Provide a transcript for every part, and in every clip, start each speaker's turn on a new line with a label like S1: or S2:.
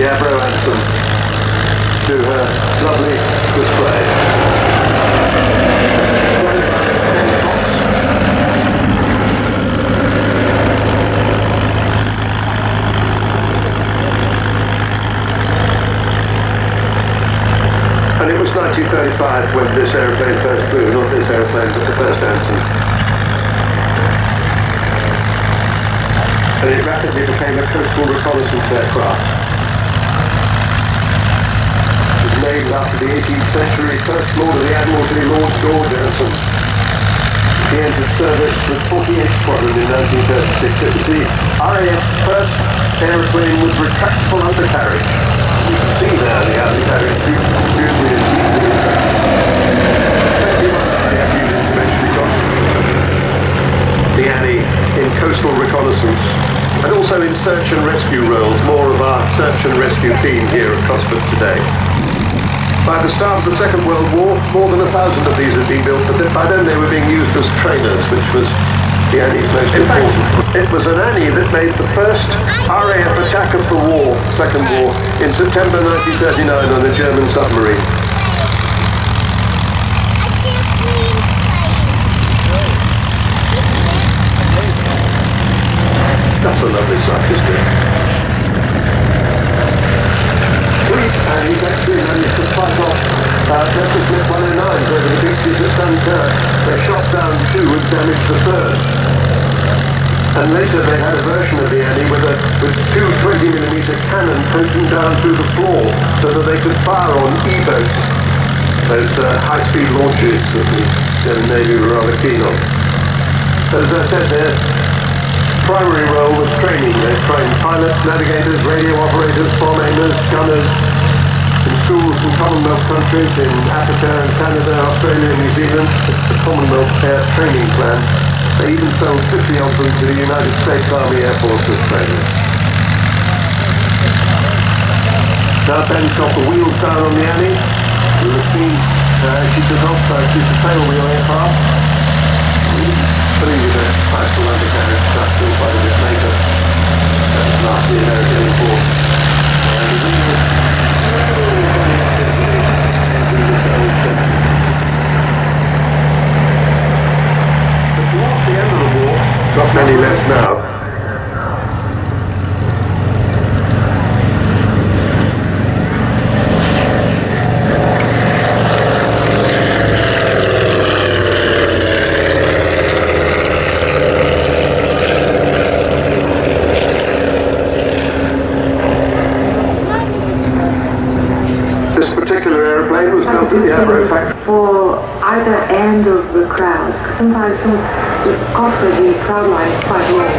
S1: the Avro anthem to her lovely display. And it was 1935 when this aeroplane first flew, not this aeroplane, but the first anthem. And it rapidly became a coastal reconnaissance aircraft. It was named after the 18th century First Lord of the Admiralty, Lord George Anson. He entered service with 48th Squadron in 1936. It was the RAF's first aeroplane with retractable undercarriage. You can see there the undercarriage beautifully and easily. 21 RAF units eventually got the Annie in coastal reconnaissance and also in search and rescue roles, more of our search and rescue team here at Cosford today. By the start of the Second World War, more than 1,000 of these had been built, but by then they were being used as trainers, which was the Annie's most important. It was an Annie that made the first RAF attack of the war, Second War, in September 1939 on a German submarine. That's a lovely sight, isn't it? And he's actually managed to fight off Messerschmitt 109s over the beaches at Dunkirk. They shot down two and damaged the third. And later they had a version of the Annie with two 20mm cannons pointing down through the floor so that they could fire on E-boats, those high-speed launches that the German Navy were rather keen on. As I said, their primary role was training. They trained pilots, navigators, radio operators, bomb aimers, gunners in schools in Commonwealth countries, in Africa and Canada, Australia and New Zealand. It's the Commonwealth Air Training Plan. They even sold 50 of them to the United States Army Air Force as training. Now Ben's got the wheels down on the Annie. You'll have seen she took off, she's a tail wheel aircraft. Putting you the coastal undercarriage stuff still quite a bit later. That was last year American import. But towards the end of the war, not many left now.
S2: For either end of the crowd. Sometimes the Cosford, the crowd line is quite long.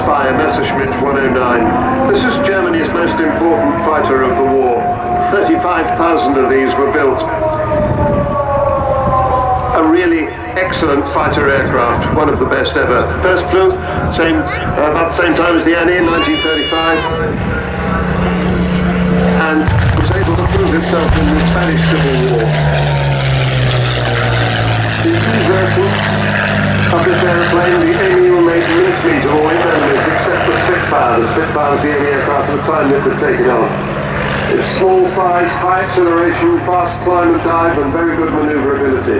S2: By a Messerschmitt 109. This is Germany's most important fighter of the war. 35,000 of these were built. A really excellent fighter aircraft, one of the best ever. First flew about the same time as the Annie in 1935, and was able to prove itself in the Spanish Civil War. The two versions of this aeroplane, the Amy will make mincemeat of all its enemies except the Spitfire. The Spitfire was the only aircraft at the time that could take it on. It's small size, high acceleration, fast climb and dive, and very good manoeuvrability.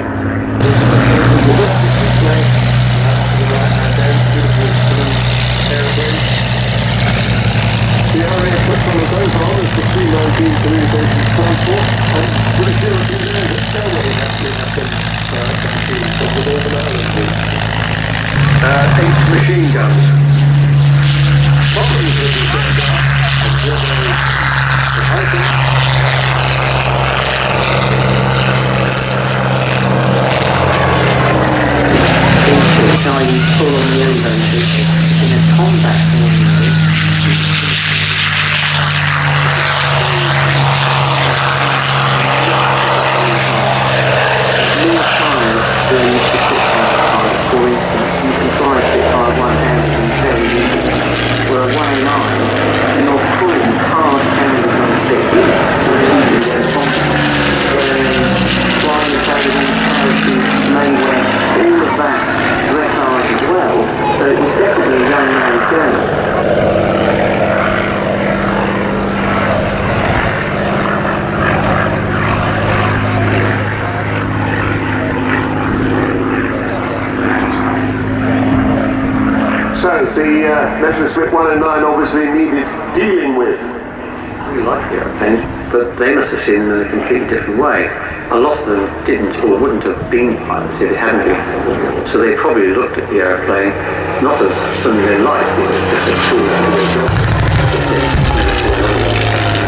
S2: The RAF platform of overall is the C-19 communications transport, and with a European air that stairway actually happened with all the Ireland. 8 machine guns. Problems with these aircraft,
S3: Are you full on the elevators in a combat scenario? More time than the Spitfire type. For instance, you can fly a Spitfire one-handed and very easily, where a 109, you're pulling hard-handed on the stick, flying the baby, parachute, mainway, all of that dressage as well, so it was definitely a young man's game.
S1: So the Messerschmitt 109 obviously needed dealing with.
S2: We liked the airplanes, but they must have seen them in a completely different way. A lot of them didn't or wouldn't have been pilots if it hadn't been. So they probably looked at the airplane not as something they liked, but as just a tool to do their job.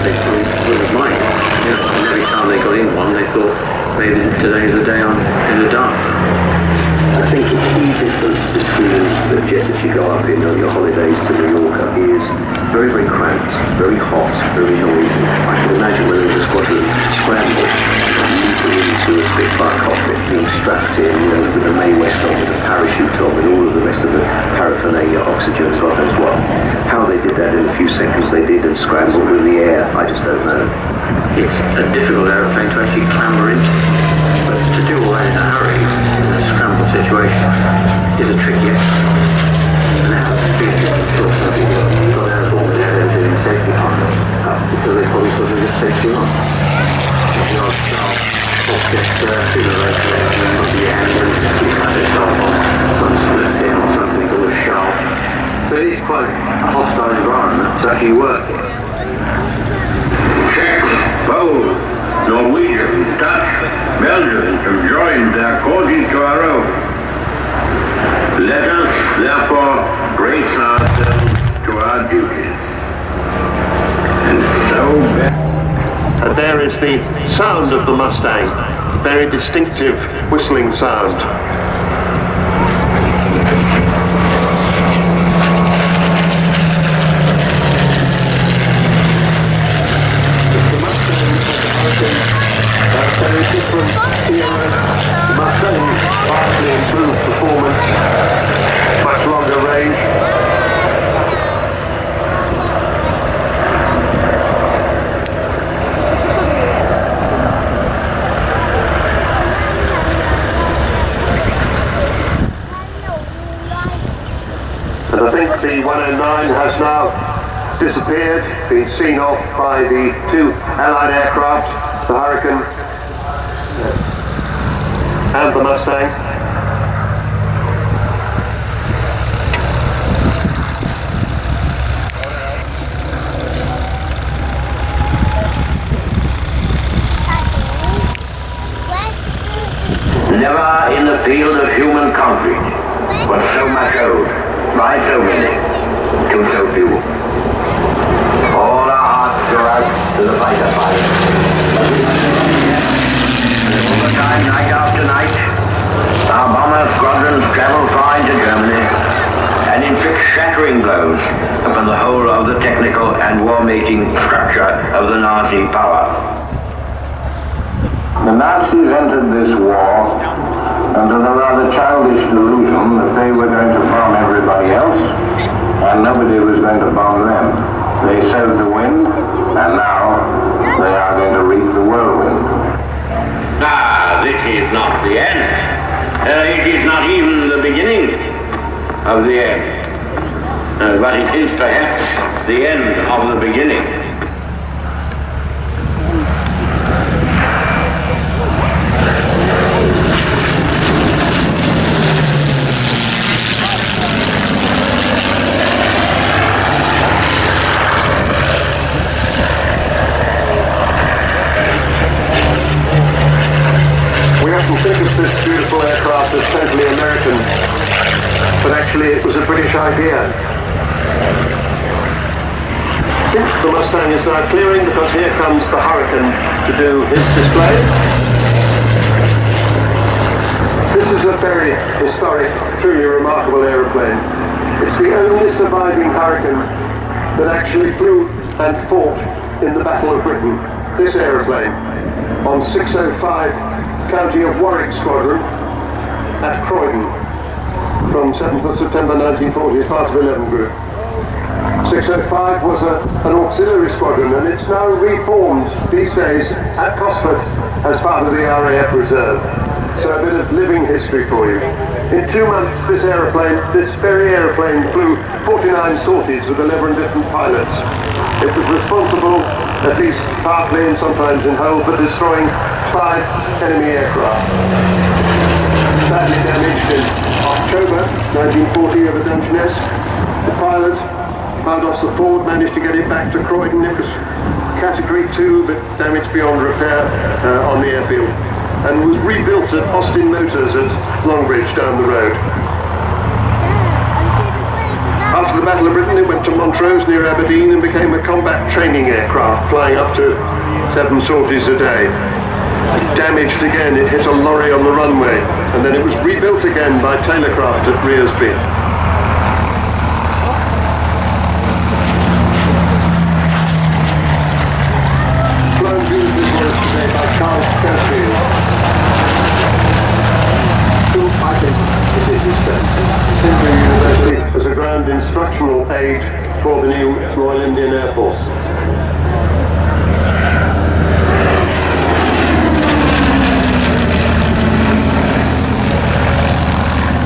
S2: They probably wouldn't mind. You know, and every time they got in one, they thought maybe today's the day I'm in the dark. I think the key difference between the jet that you go up in on your holidays to Mallorca is very, very cramped, very hot, very noisy. I can imagine when there was a squadron scramble, you put into a Spitfire cockpit, being strapped in, you know, with a May West on, with a parachute on, with all of the rest of the paraphernalia, oxygen, God knows what. How they did that in a few seconds they did and scrambled with the air, I just don't know. It's a difficult aeroplane to actually clamber into, but to do all that in a hurry, in a scramble situation, is a tricky exercise. And now, being short, you've got airborne with air engine and safety harness up, because they probably thought they just safety on. The odd sharp object sooner or later at the end, and you cut yourself on some split pin or something that was sharp. So it is quite a hostile environment to actually work in.
S4: Czech, Poles, Norwegians, Dutch, Belgians have joined their causes to our own. Let us, therefore, brace ourselves to our duties. And so...
S1: And there is the sound of the Mustang, very distinctive whistling sound. The Mustang and the Hurricane, very different eras. The Mustang vastly improved performance, much longer range. And I think the 109 has now disappeared, been seen off by the two Allied aircraft, the Hurricane and the Mustang.
S4: Never in the field of human conflict was so much owed by so many to so few. All our hearts go out to the fighter pilot. And all the time, night after night, our bomber squadrons travel far into Germany and inflict shattering blows upon the whole of the technical and war-making structure of the Nazi power.
S5: The Nazis entered this war under the rather childish delusion that they were going to bomb everybody else and nobody was going to bomb them. They sowed the wind and now they are going to reap the whirlwind.
S4: This is not the end. It is not even the beginning of the end. But it is perhaps the end of the beginning.
S1: Think of this beautiful aircraft as totally American, but actually it was a British idea. Yes, the Mustang is now clearing because here comes the Hurricane to do his display. This is a very historic, truly remarkable aeroplane. It's the only surviving Hurricane that actually flew and fought in the Battle of Britain. This aeroplane on 605 County of Warwick Squadron at Croydon from 7th of September 1940, part of 11 Group. 605 was an auxiliary squadron, and it's now reformed these days at Cosford as part of the RAF Reserve. So a bit of living history for you. In 2 months, this very aeroplane flew 49 sorties with 11 different pilots. It was responsible, at least partly and sometimes in whole, for destroying 5 enemy aircraft. Badly damaged in October 1940 over Dungeness. The pilot, Baldos the Ford, managed to get it back to Croydon. It was Category 2, but damaged beyond repair on the airfield, and was rebuilt at Austin Motors at Longbridge down the road. After the Battle of Britain, it went to Montrose near Aberdeen and became a combat training aircraft, flying up to 7 sorties a day. Damaged again, it hit a lorry on the runway, and then it was rebuilt again by Taylorcraft at Rearsby. Flown beautifully for us today by Carl Cosford, who I think is University as a ground instructional aid for the new Royal Indian Air Force.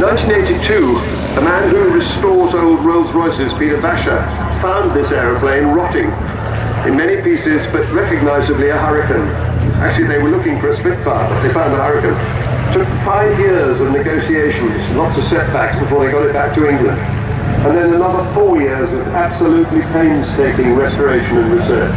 S1: 1982, a man who restores old Rolls-Royces, Peter Vasher, found this aeroplane rotting in many pieces, but recognisably a Hurricane. Actually, they were looking for a Spitfire, but they found a Hurricane. It took 5 years of negotiations, lots of setbacks before they got it back to England. And then another 4 years of absolutely painstaking restoration and research.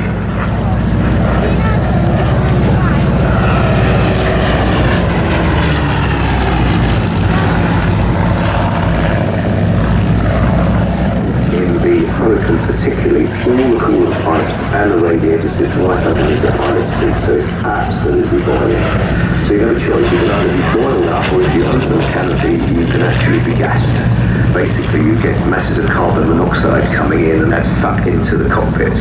S6: Hurricane particularly, all the coolant pipes and the radiator sit right underneath the pilot seat, so it's absolutely boiling. So you have a choice, you can either be boiled up, or if you open the canopy, you can actually be gassed. Basically, you get masses of carbon monoxide coming in, and that's sucked into the cockpit.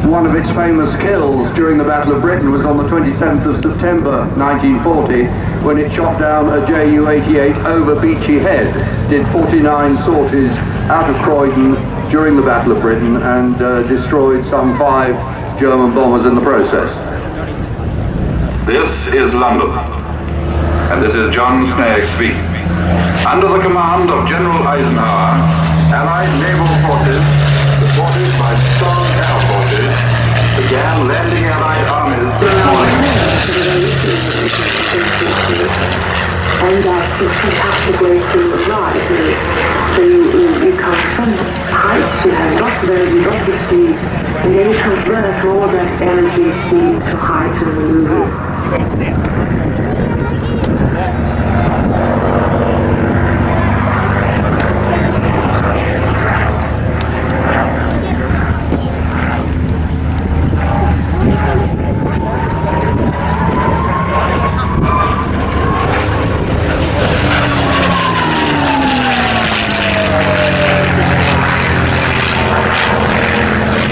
S2: One of its famous kills during the Battle of Britain was on the 27th of September 1940, when it shot down a Ju-88 over Beachy Head, did 49 sorties out of Croydon during the Battle of Britain, and destroyed some 5 German bombers in the process.
S7: This is London, and this is John Snagg speaking. Under the command of General Eisenhower, Allied naval forces, supported by strong air forces, began landing Allied armies this morning.
S8: And it's fantastic way to arrive, really. So you come from heights, you have lots of energy, lots of speed, and then you convert all that energy speed to height and maneuver.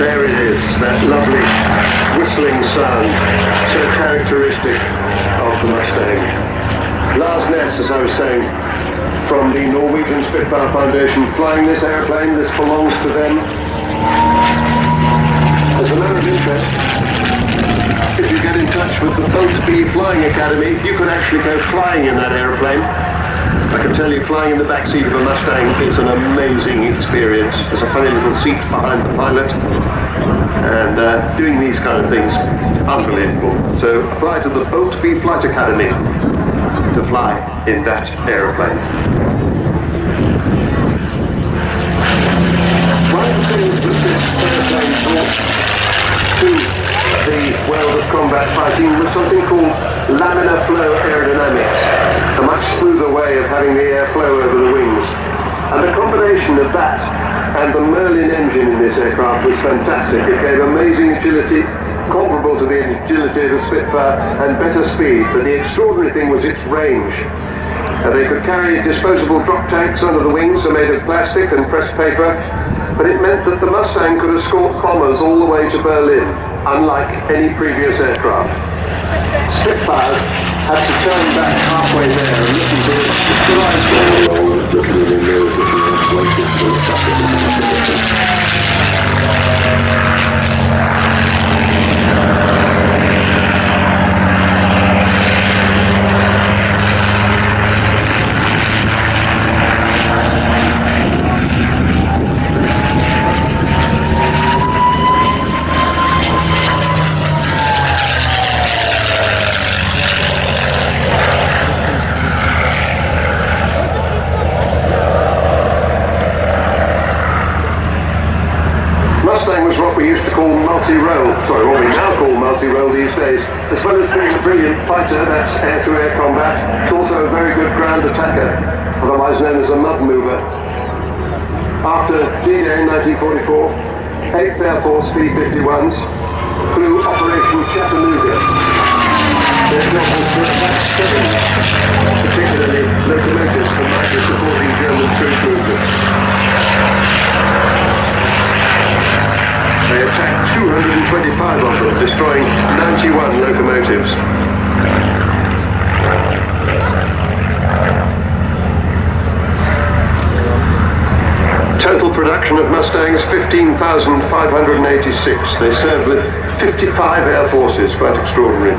S1: There it is, that lovely whistling sound, so characteristic of the Mustang. Lars Ness, as I was saying, from the Norwegian Spitfire Foundation, flying this airplane. This belongs to them. As a matter of interest, if you get in touch with the Boatby Flying Academy, you could actually go flying in that airplane. I can tell you, flying in the back seat of a Mustang is an amazing experience. There's a funny little seat behind the pilot, and doing these kind of things, unbelievable. So apply to the Boatby Flight Academy to fly in that aeroplane. One of the things that this airplane brought to the world of combat fighting was something called laminar flow aerodynamics, a much smoother way of having the air flow over the wings. And the combination of that
S2: And the Merlin engine in this aircraft was fantastic. It gave amazing agility, comparable to the agility of the Spitfire, and better speed. But the extraordinary thing was its range. They could carry disposable drop tanks under the wings, are made of plastic and pressed paper, but it meant that the Mustang could escort bombers all the way to Berlin, unlike any previous aircraft. Spitfires had to turn back halfway there and listen to its Mustang was what we used to call multi-role, what we now call multi-role these days. As well as being a brilliant fighter, that's air-to-air combat, it's also a very good ground attacker, otherwise known as a mud mover. After D-Day in 1944, 8th Air Force B-51s flew Operation Chattanooga. Their job was to attack 7, particularly locomotives for supporting German troop movements. They attacked 225 of them, destroying 91 locomotives. Total production of Mustangs, 15,586. They served with 55 air forces, quite extraordinary.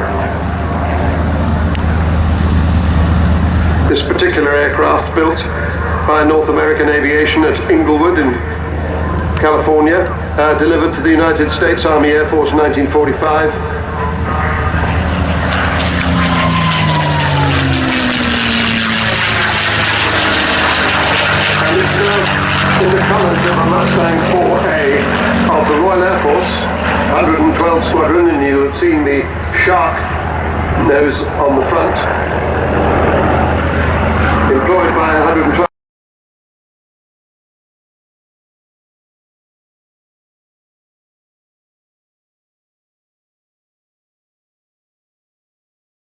S2: This particular aircraft, built by North American Aviation at Inglewood in California, delivered to the United States Army Air Force in 1945. And it's now in the colours of a Mustang 4A of the Royal Air Force, 112 Squadron, and you'll have seen the shark nose on the front, employed by 112